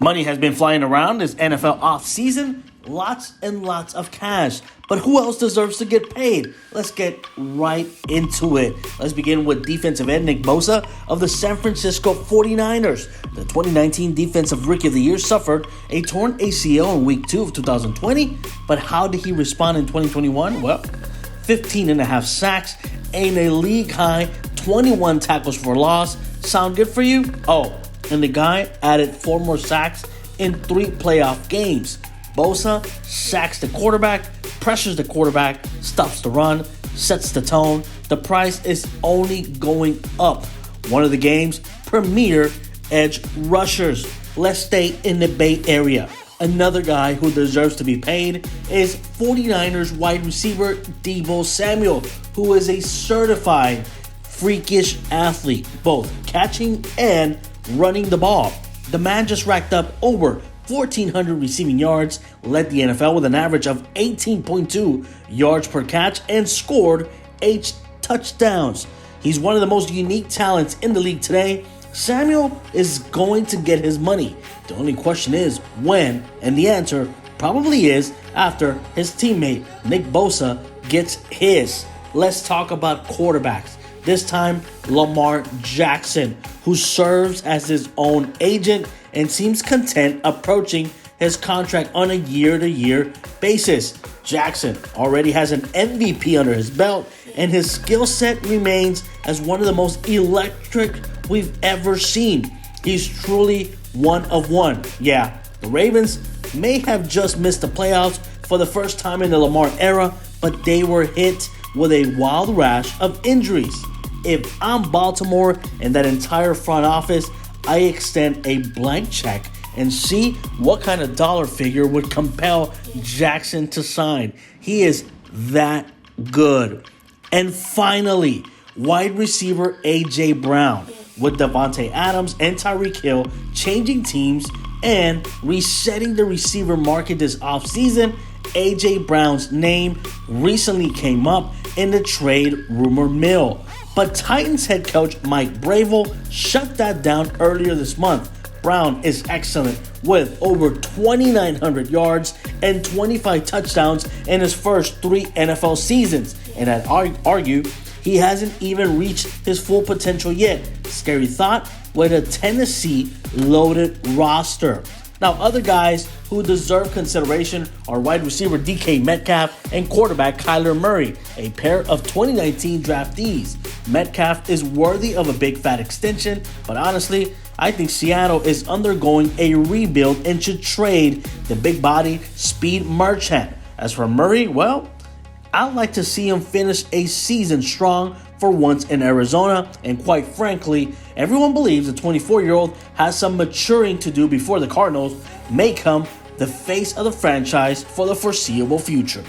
Money has been flying around this NFL offseason. Lots and lots of cash. But who else deserves to get paid? Let's get right into it. Let's begin with defensive end Nick Bosa of the San Francisco 49ers. The 2019 Defensive Rookie of the Year suffered a torn ACL in Week 2 of 2020. But how did he respond in 2021? Well, 15 and a half sacks and a league-high 21 tackles for loss. Sound good for you? Oh, and the guy added 4 more sacks in 3 playoff games. Bosa sacks the quarterback, pressures the quarterback, stops the run, sets the tone. The price is only going up. One of the game's premier edge rushers. Let's stay in the Bay Area. Another guy who deserves to be paid is 49ers wide receiver Deebo Samuel, who is a certified freakish athlete, both catching and running the ball. The man just racked up over 1,400 receiving yards, led the NFL with an average of 18.2 yards per catch, and scored 8 touchdowns. He's one of the most unique talents in the league today. Samuel is going to get his money. The only question is when, and the answer probably is after his teammate Nick Bosa gets his. Let's talk about quarterbacks. This time, Lamar Jackson, who serves as his own agent and seems content approaching his contract on a year-to-year basis. Jackson already has an MVP under his belt, and his skill set remains as one of the most electric we've ever seen. He's truly one of one. Yeah, the Ravens may have just missed the playoffs for the first time in the Lamar era, but they were hit with a wild rash of injuries. If I'm Baltimore and that entire front office, I extend a blank check and see what kind of dollar figure would compel Jackson to sign. He is that good. And finally, wide receiver A.J. Brown, with Davante Adams and Tyreek Hill changing teams and resetting the receiver market this offseason. A.J. Brown's name recently came up in the trade rumor mill. But Titans head coach Mike Vrabel shut that down earlier this month. Brown is excellent with over 2,900 yards and 25 touchdowns in his first 3 NFL seasons. And I'd argue he hasn't even reached his full potential yet. Scary thought with a Tennessee loaded roster. Now, other guys who deserve consideration are wide receiver DK Metcalf and quarterback Kyler Murray, a pair of 2019 draftees. Metcalf is worthy of a big fat extension, but honestly, I think Seattle is undergoing a rebuild and should trade the big body speed merchant. As for Murray, well, I'd like to see him finish a season strong for once in Arizona, and quite frankly, everyone believes the 24-year-old has some maturing to do before the Cardinals may become the face of the franchise for the foreseeable future.